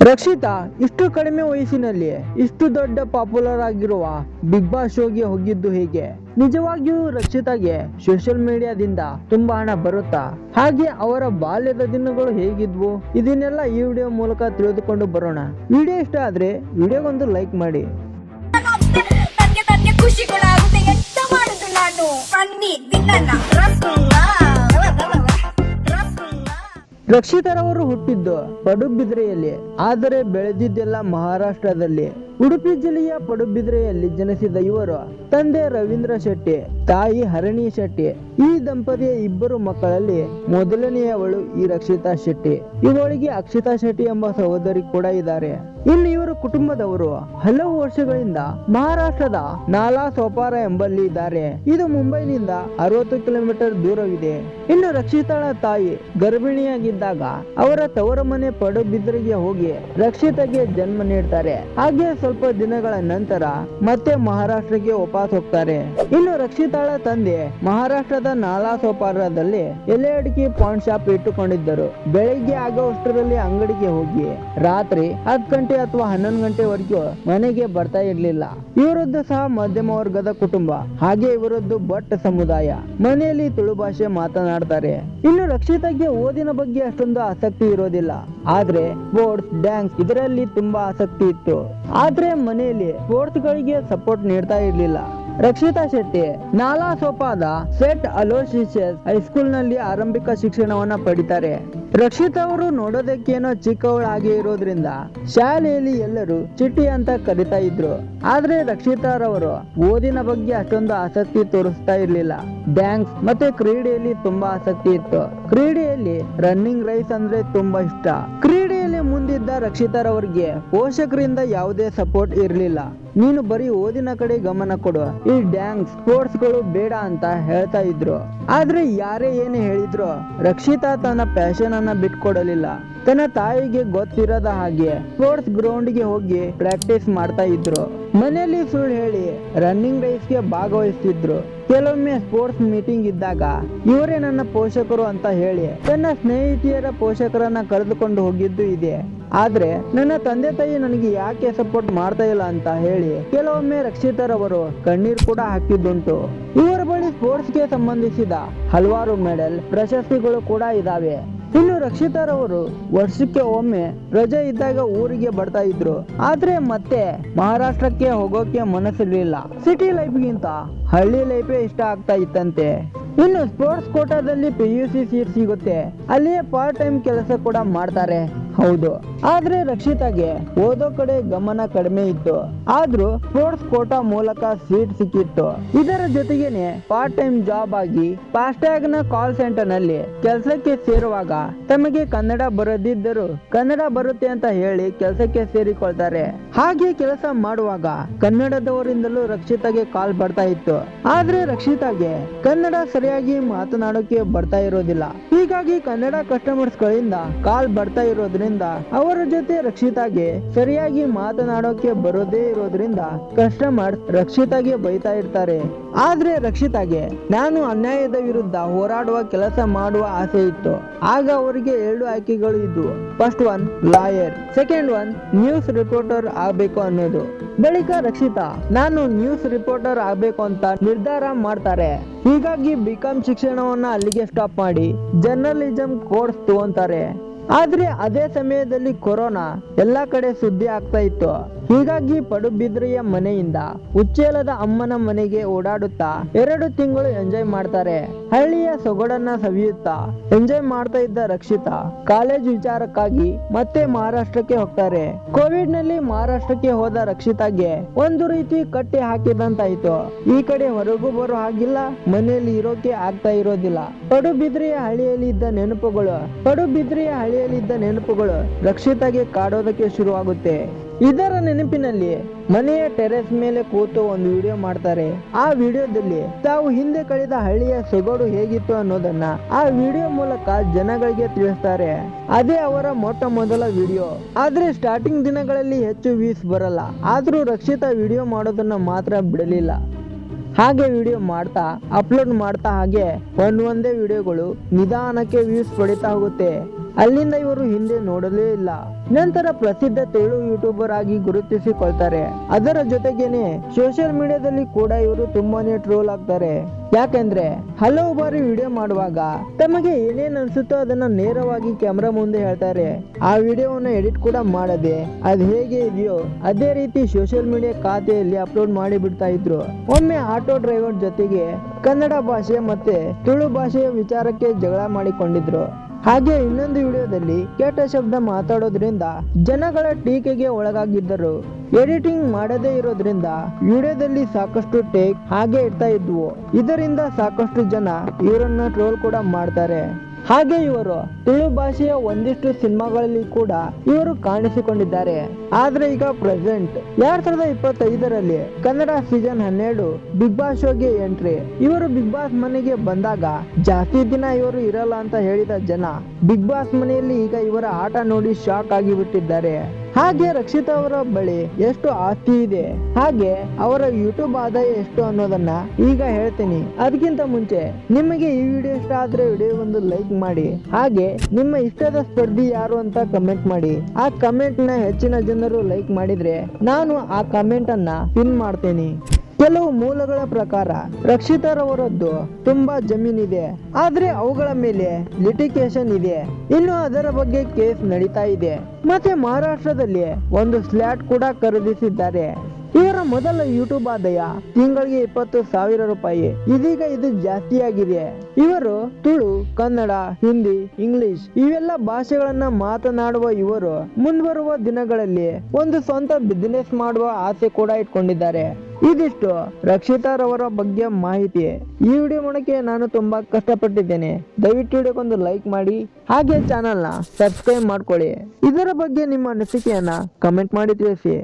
ರಕ್ಷಿತಾ ಇಷ್ಟು ಕಡಿಮೆ ವಯಸ್ಸಿನಲ್ಲಿ ಇಷ್ಟು ದೊಡ್ಡ ಪಾಪ್ಯುಲರ್ ಆಗಿರುವ ಬಿಗ್ ಬಾಸ್ ಶೋಗೆ ಹೋಗಿದ್ದು ಹೇಗೆ? ನಿಜವಾಗಿಯೂ ರಕ್ಷಿತಾಗೆ ಸೋಷಿಯಲ್ ಮೀಡಿಯಾದಿಂದ ತುಂಬಾ ಹಣ ಬರುತ್ತಾ? ಹಾಗೆ ಅವರ ಬಾಲ್ಯದ ದಿನಗಳು ಹೇಗಿದ್ವು? ಇದನ್ನೆಲ್ಲ ಈ ವಿಡಿಯೋ ಮೂಲಕ ತಿಳಿದುಕೊಂಡು ಬರೋಣ. ವಿಡಿಯೋ ಇಷ್ಟ ಆದ್ರೆ ವಿಡಿಯೋಗೊಂದು ಲೈಕ್ ಮಾಡಿ. ರಕ್ಷಿತಾರವರು ಹುಟ್ಟಿದ್ದು ಪಡುಬಿದ್ರೆಯಲ್ಲಿ, ಆದರೆ ಬೆಳೆದಿದ್ದೆಲ್ಲ ಮಹಾರಾಷ್ಟ್ರದಲ್ಲಿ. ಉಡುಪಿ ಜಿಲ್ಲೆಯ ಪಡುಬಿದ್ರೆಯಲ್ಲಿ ಜನಿಸಿದ ಇವರು ತಂದೆ ರವೀಂದ್ರ ಶೆಟ್ಟಿ, ತಾಯಿ ಹರಣಿ ಶೆಟ್ಟಿ. ಈ ದಂಪತಿಯ ಇಬ್ಬರು ಮಕ್ಕಳಲ್ಲಿ ಮೊದಲನೆಯವಳು ಈ ರಕ್ಷಿತಾ ಶೆಟ್ಟಿ. ಇವಳಿಗೆ ಅಕ್ಷಿತಾ ಶೆಟ್ಟಿ ಎಂಬ ಸಹೋದರಿ ಕೂಡ ಇದ್ದಾರೆ. ಇನ್ನು ಇವರು ಕುಟುಂಬದವರು ಹಲವು ವರ್ಷಗಳಿಂದ ಮಹಾರಾಷ್ಟ್ರದ ನಾಲಾ ಸೋಪಾರ ಎಂಬಲ್ಲಿ ಇದ್ದಾರೆ. ಇದು ಮುಂಬೈನಿಂದ 60 ಕಿಲೋಮೀಟರ್ ದೂರವಿದೆ. ಇನ್ನು ರಕ್ಷಿತಾಳ ತಾಯಿ ಗರ್ಭಿಣಿಯಾಗಿದ್ದಾಗ ಅವರ ತವರ ಮನೆ ಪಡುಬಿದ್ರೆಗೆ ಹೋಗಿ ರಕ್ಷಿತಾಗೆ ಜನ್ಮ ನೀಡ್ತಾರೆ. ಹಾಗೆ ಸ್ವಲ್ಪ ದಿನಗಳ ನಂತರ ಮತ್ತೆ ಮಹಾರಾಷ್ಟ್ರಕ್ಕೆ ವಾಪಸ್ ಹೋಗ್ತಾರೆ. ಇನ್ನು ರಕ್ಷಿತಾಳ ತಂದೆ ಮಹಾರಾಷ್ಟ್ರದ ನಾಲಾ ಸೋಪಾರದಲ್ಲಿ ಎಲೆ ಅಡಿಕೆ ಪಾನ್ ಶಾಪ್ ಇಟ್ಟುಕೊಂಡಿದ್ದರು. ಬೆಳಿಗ್ಗೆ ಆಗುವಷ್ಟರಲ್ಲಿ ಅಂಗಡಿಗೆ ಹೋಗಿ ರಾತ್ರಿ 10 ಗಂಟೆ ಅಥವಾ 11 ಗಂಟೆವರೆಗೂ ಮನೆಗೆ ಬರ್ತಾ ಇರ್ಲಿಲ್ಲ. ಇವರದ್ದು ಸಹ ಮಧ್ಯಮ ವರ್ಗದ ಕುಟುಂಬ. ಹಾಗೆ ಇವರದ್ದು ಭಟ್ ಸಮುದಾಯ. ಮನೆಯಲ್ಲಿ ತುಳು ಭಾಷೆ ಮಾತನಾಡ್ತಾರೆ. ಇನ್ನು ರಕ್ಷಿತಾಗೆ ಓದಿನ ಬಗ್ಗೆ ಅಷ್ಟೊಂದು ಆಸಕ್ತಿ ಇರೋದಿಲ್ಲ, ಆದ್ರೆ ಸ್ಪೋರ್ಟ್ಸ್, ಡ್ಯಾನ್ಸ್ ಇದರಲ್ಲಿ ತುಂಬಾ ಆಸಕ್ತಿ ಇತ್ತು. ಆದ್ರೆ ಮನೆಯಲ್ಲಿ ಸ್ಪೋರ್ಟ್ಸ್ ಗಳಿಗೆ ಸಪೋರ್ಟ್ ನೀಡ್ತಾ ಇರ್ಲಿಲ್ಲ. ರಕ್ಷಿತಾ ಶೆಟ್ಟಿ ನಾಲಾ ಸೋಪಾದ ಸೆಟ್ ಅಲೋಸಿಯಸ್ ಹೈಸ್ಕೂಲ್ ನಲ್ಲಿ ಆರಂಭಿಕ ಶಿಕ್ಷಣವನ್ನ ಪಡಿತಾರೆ. ರಕ್ಷಿತಾ ಅವರು ನೋಡೋದಕ್ಕೇನೋ ಚಿಕ್ಕವಳಾಗಿ ಇರೋದ್ರಿಂದ ಶಾಲೆಯಲ್ಲಿ ಎಲ್ಲರೂ ಚಿಟ್ಟಿ ಅಂತ ಕರಿತಾ ಇದ್ರು. ಆದ್ರೆ ರಕ್ಷಿತಾರವರು ಓದಿನ ಬಗ್ಗೆ ಅಷ್ಟೊಂದು ಆಸಕ್ತಿ ತೋರಿಸ್ತಾ ಇರ್ಲಿಲ್ಲ. ಡ್ಯಾನ್ಸ್ ಮತ್ತೆ ಕ್ರೀಡೆಯಲ್ಲಿ ತುಂಬಾ ಆಸಕ್ತಿ ಇತ್ತು. ಕ್ರೀಡೆಯಲ್ಲಿ ರನ್ನಿಂಗ್ ರೇಸ್ ಅಂದ್ರೆ ತುಂಬಾ ಇಷ್ಟ. ಕ್ರೀಡೆಯಲ್ಲಿ ಮುಂದಿದ್ದ ರಕ್ಷಿತಾರವರಿಗೆ ಪೋಷಕರಿಂದ ಯಾವುದೇ ಸಪೋರ್ಟ್ ಇರ್ಲಿಲ್ಲ. ನೀನು ಬರೀ ಓದಿನ ಕಡೆ ಗಮನ ಕೊಡು, ಈ ಡ್ಯಾನ್ಸ್ ಸ್ಪೋರ್ಟ್ಸ್ ಗಳು ಬೇಡ ಅಂತ ಹೇಳ್ತಾ ಇದ್ರು. ಆದ್ರೆ ಯಾರೇ ಏನೇ ಹೇಳಿದ್ರು ರಕ್ಷಿತಾ ತನ್ನ ಪ್ಯಾಷನ್ ಅನ್ನ ಬಿಟ್ಕೊಡಲಿಲ್ಲ. ತನ್ನ ತಾಯಿಗೆ ಗೊತ್ತಿರದ ಹಾಗೆ ಸ್ಪೋರ್ಟ್ಸ್ ಗ್ರೌಂಡ್ ಗೆ ಹೋಗಿ ಪ್ರಾಕ್ಟೀಸ್ ಮಾಡ್ತಾ ಇದ್ರು. ಮನೆಯಲ್ಲಿ ಸುಳ್ಳು ಹೇಳಿ ರನ್ನಿಂಗ್ ರೇಸ್ ಗೆ ಭಾಗವಹಿಸ್ತಿದ್ರು. ಕೆಲವೊಮ್ಮೆ ಸ್ಪೋರ್ಟ್ಸ್ ಮೀಟಿಂಗ್ ಇದ್ದಾಗ ಇವರೇ ನನ್ನ ಪೋಷಕರು ಅಂತ ಹೇಳಿ ತನ್ನ ಸ್ನೇಹಿತೆಯರ ಪೋಷಕರನ್ನ ಕರೆದುಕೊಂಡು ಹೋಗಿದ್ದು ಇದೆ. ಆದ್ರೆ ನನ್ನ ತಂದೆ ತಾಯಿ ನನಗೆ ಯಾಕೆ ಸಪೋರ್ಟ್ ಮಾಡ್ತಾ ಇಲ್ಲ ಅಂತ ಹೇಳಿ ಕೆಲವೊಮ್ಮೆ ರಕ್ಷಿತಾರವರು ಕಣ್ಣೀರ್ ಕೂಡ ಹಾಕಿದ್ದುಂಟು. ಇವರ ಬಳಿ ಸ್ಪೋರ್ಟ್ಸ್ ಗೆ ಸಂಬಂಧಿಸಿದ ಹಲವಾರು ಮೆಡಲ್, ಪ್ರಶಸ್ತಿಗಳು ಕೂಡ ಇದಾವೆ. ಇನ್ನು ರಕ್ಷಿತಾರವರು ವರ್ಷಕ್ಕೆ ಒಮ್ಮೆ ರಜೆ ಇದ್ದಾಗ ಊರಿಗೆ ಬರ್ತಾ ಇದ್ರು. ಆದ್ರೆ ಮತ್ತೆ ಮಹಾರಾಷ್ಟ್ರಕ್ಕೆ ಹೋಗೋಕೆ ಮನಸ್ಸಿರ್ಲಿಲ್ಲ. ಸಿಟಿ ಲೈಫ್ಗಿಂತ ಹಳ್ಳಿ ಲೈಫೇ ಇಷ್ಟ ಆಗ್ತಾ ಇತ್ತಂತೆ. ಇನ್ನು ಸ್ಪೋರ್ಟ್ಸ್ ಕೋಟಾದಲ್ಲಿ PUC ಸೀಟ್ ಸಿಗುತ್ತೆ, ಅಲ್ಲಿಯೇ ಪಾರ್ಟ್ ಟೈಮ್ ಕೆಲಸ ಕೂಡ ಮಾಡ್ತಾರೆ. ಹೌದು, ಆದ್ರೆ ರಕ್ಷಿತಾಗೆ ಓದೋ ಕಡೆ ಗಮನ ಕಡಿಮೆ ಇತ್ತು. ಆದ್ರೂ ಸ್ಪೋರ್ಟ್ಸ್ ಕೋಟಾ ಮೂಲಕ ಸೀಟ್ ಸಿಕ್ಕಿತ್ತು. ಇದರ ಜೊತೆಗೇನೆ ಪಾರ್ಟ್ ಟೈಮ್ ಜಾಬ್ ಆಗಿ ಫಾಸ್ಟ್ಯಾಗ್ ನ ಕಾಲ್ ಸೆಂಟರ್ ನಲ್ಲಿ ಕೆಲಸಕ್ಕೆ ಸೇರುವಾಗ ತಮಗೆ ಕನ್ನಡ ಬರದಿದ್ದರೂ ಕನ್ನಡ ಬರುತ್ತೆ ಅಂತ ಹೇಳಿ ಕೆಲಸಕ್ಕೆ ಸೇರಿಕೊಳ್ತಾರೆ. ಹಾಗೆ ಕೆಲಸ ಮಾಡುವಾಗ ಕನ್ನಡದವರಿಂದಲೂ ರಕ್ಷಿತಾಗೆ ಕಾಲ್ ಬರ್ತಾ ಇತ್ತು. ಆದ್ರೆ ರಕ್ಷಿತಾಗೆ ಕನ್ನಡ ಸರಿಯಾಗಿ ಮಾತನಾಡೋಕೆ ಬರ್ತಾ ಇರೋದಿಲ್ಲ. ಹೀಗಾಗಿ ಕನ್ನಡ ಕಸ್ಟಮರ್ಸ್ ಗಳಿಂದ ಕಾಲ್ ಬರ್ತಾ ಇರೋದ್ರಿಂದ ಅವರ ಜೊತೆ ರಕ್ಷಿತಾಗೆ ಸರಿಯಾಗಿ ಮಾತನಾಡೋಕೆ ಬರೋದೇ ಇರೋದ್ರಿಂದ ಕಸ್ಟಮರ್ಸ್ ರಕ್ಷಿತಾಗೆ ಬೈತಾ ಇರ್ತಾರೆ. ಆದ್ರೆ ರಕ್ಷಿತಾಗೆ ನಾನು ಅನ್ಯಾಯದ ವಿರುದ್ಧ ಹೋರಾಡುವ ಕೆಲಸ ಮಾಡುವ ಆಸೆ ಇತ್ತು. ಆಗ ಅವರಿಗೆ 2 ಆಯ್ಕೆಗಳು ಇದ್ವು. First one lawyer, second one news reporter ಆಗ್ಬೇಕು ಅನ್ನೋದು. ಬಳಿಕ ರಕ್ಷಿತಾ ನಾನು ನ್ಯೂಸ್ ರಿಪೋರ್ಟರ್ ಆಗ್ಬೇಕು ಅಂತ ನಿರ್ಧಾರ ಮಾಡ್ತಾರೆ. ಹೀಗಾಗಿ BCom ಶಿಕ್ಷಣವನ್ನ ಅಲ್ಲಿಗೆ ಸ್ಟಾಪ್ ಮಾಡಿ ಜರ್ನಲಿಸಂ ಕೋರ್ಸ್ ತಗೊಂತಾರೆ. ಆದ್ರೆ ಅದೇ ಸಮಯದಲ್ಲಿ ಕೊರೋನಾ ಎಲ್ಲಾ ಕಡೆ ಸುದ್ದಿ ಆಗ್ತಾ ಇತ್ತು. ಹೀಗಾಗಿ ಪಡುಬಿದ್ರೆಯ ಮನೆಯಿಂದ ಉಚ್ಚೇಲದ ಅಮ್ಮನ ಮನೆಗೆ ಓಡಾಡುತ್ತಾ 2 ತಿಂಗಳು ಎಂಜಾಯ್ ಮಾಡ್ತಾರೆ. ಹಳ್ಳಿಯ ಸೊಗಡನ್ನ ಸವಿಯುತ್ತಾ ಎಂಜಾಯ್ ಮಾಡ್ತಾ ಇದ್ದ ರಕ್ಷಿತಾ ಕಾಲೇಜ್ ವಿಚಾರಕ್ಕಾಗಿ ಮತ್ತೆ ಮಹಾರಾಷ್ಟ್ರಕ್ಕೆ ಹೋಗ್ತಾರೆ. ಕೋವಿಡ್ ನಲ್ಲಿ ಮಹಾರಾಷ್ಟ್ರಕ್ಕೆ ಹೋದ ರಕ್ಷಿತಾಗೆ ಒಂದು ರೀತಿ ಕಟ್ಟಿ ಹಾಕಿದಂತಾಯ್ತು. ಈ ಕಡೆ ಹೊರಗೂ ಬರೋ ಹಾಗಿಲ್ಲ, ಮನೆಯಲ್ಲಿ ಇರೋಕೆ ಆಗ್ತಾ ಇರೋದಿಲ್ಲ. ಪಡುಬಿದ್ರೆಯ ಹಳ್ಳಿಯಲ್ಲಿ ಇದ್ದ ನೆನಪುಗಳು ರಕ್ಷಿತಾಗೆ ಕಾಡೋದಕ್ಕೆ ಶುರುವಾಗುತ್ತೆ. ಇದರ ನೆನಪಿನಲ್ಲಿ ಮನೆಯ ಟೆರೆಸ್ ಮೇಲೆ ಕೂತು ಒಂದು ವಿಡಿಯೋ ಮಾಡ್ತಾರೆ. ಆ ವಿಡಿಯೋದಲ್ಲಿ ತಾವು ಹಿಂದೆ ಕಳೆದ ಹಳ್ಳಿಯ ಸೊಗಡು ಹೇಗಿತ್ತು ಅನ್ನೋದನ್ನ ಆ ವಿಡಿಯೋ ಮೂಲಕ ಜನಗಳಿಗೆ ತಿಳಿಸ್ತಾರೆ. ಅದೇ ಅವರ ಮೊಟ್ಟ ಮೊದಲ ವಿಡಿಯೋ. ಆದ್ರೆ ಸ್ಟಾರ್ಟಿಂಗ್ ದಿನಗಳಲ್ಲಿ ಹೆಚ್ಚು ವ್ಯೂಸ್ ಬರಲ್ಲ. ಆದ್ರೂ ರಕ್ಷಿತಾ ವಿಡಿಯೋ ಮಾಡೋದನ್ನ ಮಾತ್ರ ಬಿಡಲಿಲ್ಲ. ಹಾಗೆ ವಿಡಿಯೋ ಮಾಡ್ತಾ ಅಪ್ಲೋಡ್ ಮಾಡ್ತಾ ಹಾಗೆ ಒಂದೊಂದೇ ವಿಡಿಯೋಗಳು ನಿಧಾನಕ್ಕೆ ವ್ಯೂಸ್ ಪಡಿತಾ ಹೋಗುತ್ತೆ. ಅಲ್ಲಿಂದ ಇವರು ಹಿಂದೆ ನೋಡಲೇ ಇಲ್ಲ. ನಂತರ ಪ್ರಸಿದ್ಧ ತೆಳು ಯೂಟ್ಯೂಬರ್ ಆಗಿ ಗುರುತಿಸಿಕೊಳ್ತಾರೆ. ಅದರ ಜೊತೆಗೇನೆ ಸೋಷಿಯಲ್ ಮೀಡಿಯಾದಲ್ಲಿ ಕೂಡ ಇವರು ತುಂಬಾನೇ ಟ್ರೋಲ್ ಆಗ್ತಾರೆ. ಯಾಕೆಂದ್ರೆ ಹಲವು ಬಾರಿ ವಿಡಿಯೋ ಮಾಡುವಾಗ ತಮಗೆ ಏನೇನ್ ಅನ್ಸುತ್ತೋ ಅದನ್ನ ನೇರವಾಗಿ ಕ್ಯಾಮ್ರಾ ಮುಂದೆ ಹೇಳ್ತಾರೆ. ಆ ವಿಡಿಯೋವನ್ನ ಎಡಿಟ್ ಕೂಡ ಮಾಡದೆ ಅದ್ ಹೇಗೆ ಇದೆಯೋ ಅದೇ ರೀತಿ ಸೋಷಿಯಲ್ ಮೀಡಿಯಾ ಖಾತೆಯಲ್ಲಿ ಅಪ್ಲೋಡ್ ಮಾಡಿ ಬಿಡ್ತಾ ಇದ್ರು. ಒಮ್ಮೆ ಆಟೋ ಡ್ರೈವರ್ ಜೊತೆಗೆ ಕನ್ನಡ ಭಾಷೆ ಮತ್ತೆ ತುಳು ಭಾಷೆಯ ವಿಚಾರಕ್ಕೆ ಜಗಳ ಮಾಡಿಕೊಂಡಿದ್ರು. ಹಾಗೆ ಇನ್ನೊಂದು ವಿಡಿಯೋದಲ್ಲಿ ಕೆಟ್ಟ ಶಬ್ದ ಮಾತಾಡೋದ್ರಿಂದ ಜನಗಳ ಟೀಕೆಗೆ ಒಳಗಾಗಿದ್ದರು. ಎಡಿಟಿಂಗ್ ಮಾಡದೇ ಇರೋದ್ರಿಂದ ವಿಡಿಯೋದಲ್ಲಿ ಸಾಕಷ್ಟು ಟೇಕ್ ಹಾಗೆ ಇರ್ತಾ ಇದ್ವು. ಇದರಿಂದ ಸಾಕಷ್ಟು ಜನ ಇವರನ್ನ ಟ್ರೋಲ್ ಕೂಡ ಮಾಡ್ತಾರೆ. ಹಾಗೆ ಇವರು ತುಳು ಭಾಷೆಯ ಒಂದಿಷ್ಟು ಸಿನಿಮಾಗಳಲ್ಲಿ ಕೂಡ ಇವರು ಕಾಣಿಸಿಕೊಂಡಿದ್ದಾರೆ. ಆದ್ರೆ ಈಗ ಪ್ರೆಸೆಂಟ್ 2025ರಲ್ಲಿ ಕನ್ನಡ ಸೀಸನ್ 12 ಬಿಗ್ ಬಾಸ್ ಶೋಗೆ ಎಂಟ್ರಿ. ಇವರು ಬಿಗ್ ಬಾಸ್ ಮನೆಗೆ ಬಂದಾಗ ಜಾಸ್ತಿ ದಿನ ಇವರು ಇರಲ್ಲ ಅಂತ ಹೇಳಿದ ಜನ ಬಿಗ್ ಬಾಸ್ ಮನೆಯಲ್ಲಿ ಈಗ ಇವರ ಆಟ ನೋಡಿ ಶಾಕ್ ಆಗಿ ಬಿಟ್ಟಿದ್ದಾರೆ. ಹಾಗೆ ರಕ್ಷಿತಾ ಅವರ ಬಳಿ ಎಷ್ಟು ಆಸ್ತಿ ಇದೆ ಹಾಗೆ ಅವರ ಯೂಟ್ಯೂಬ್ ಆದಾಯ ಎಷ್ಟು ಅನ್ನೋದನ್ನ ಈಗ ಹೇಳ್ತೀನಿ. ಅದಕ್ಕಿಂತ ಮುಂಚೆ ನಿಮಗೆ ಈ ವಿಡಿಯೋ ಇಷ್ಟ ಆದ್ರೆ ವಿಡಿಯೋ ಒಂದು ಲೈಕ್ ಮಾಡಿ. ಹಾಗೆ ನಿಮ್ಮ ಇಷ್ಟದ ಸ್ಪರ್ಧಿ ಯಾರು ಅಂತ ಕಮೆಂಟ್ ಮಾಡಿ. ಆ ಕಮೆಂಟ್ ನ ಹೆಚ್ಚಿನ ಜನರು ಲೈಕ್ ಮಾಡಿದ್ರೆ ನಾನು ಆ ಕಮೆಂಟ್ ಅನ್ನ ಪಿನ್ ಮಾಡ್ತೇನೆ. ಕೆಲವು ಮೂಲಗಳ ಪ್ರಕಾರ ರಕ್ಷಿತಾರವರದ್ದು ತುಂಬಾ ಜಮೀನಿದೆ, ಆದ್ರೆ ಅವುಗಳ ಮೇಲೆ ಲಿಟಿಗೇಷನ್ ಇದೆ. ಇನ್ನು ಅದರ ಬಗ್ಗೆ ಕೇಸ್ ನಡೀತಾ ಇದೆ. ಮತ್ತೆ ಮಹಾರಾಷ್ಟ್ರದಲ್ಲಿ ಒಂದು ಫ್ಲಾಟ್ ಕೂಡ ಖರೀದಿಸಿದ್ದಾರೆ. ಇವರ ಮೊದಲ ಯೂಟ್ಯೂಬ್ ಆದಾಯ ತಿಂಗಳಿಗೆ 20,000 ರೂಪಾಯಿ. ಇದೀಗ ಇದು ಜಾಸ್ತಿ ಆಗಿದೆ. ಇವರು ತುಳು, ಕನ್ನಡ, ಹಿಂದಿ, ಇಂಗ್ಲಿಷ್ ಇವೆಲ್ಲ ಭಾಷೆಗಳನ್ನ ಮಾತನಾಡುವ ಇವರು ಮುಂಬರುವ ದಿನಗಳಲ್ಲಿ ಒಂದು ಸ್ವಂತ ಬಿಸಿನೆಸ್ ಮಾಡುವ ಆಸೆ ಕೂಡ ಇಟ್ಕೊಂಡಿದ್ದಾರೆ. ಇದಿಷ್ಟು ರಕ್ಷಿತಾರವರ ಬಗ್ಗೆ ಮಾಹಿತಿ. ಈ ವಿಡಿಯೋ ಮಾಡೋಕೆ ನಾನು ತುಂಬಾ ಕಷ್ಟಪಟ್ಟಿದ್ದೇನೆ. ದಯವಿಟ್ಟು ವಿಡಿಯೋಗೊಂದು ಲೈಕ್ ಮಾಡಿ ಹಾಗೆ ಚಾನಲ್ನ ಸಬ್ಸ್ಕ್ರೈಬ್ ಮಾಡ್ಕೊಳ್ಳಿ. ಇದರ ಬಗ್ಗೆ ನಿಮ್ಮ ಅನಿಸಿಕೆಯನ್ನ ಕಮೆಂಟ್ ಮಾಡಿ ತಿಳಿಸಿ.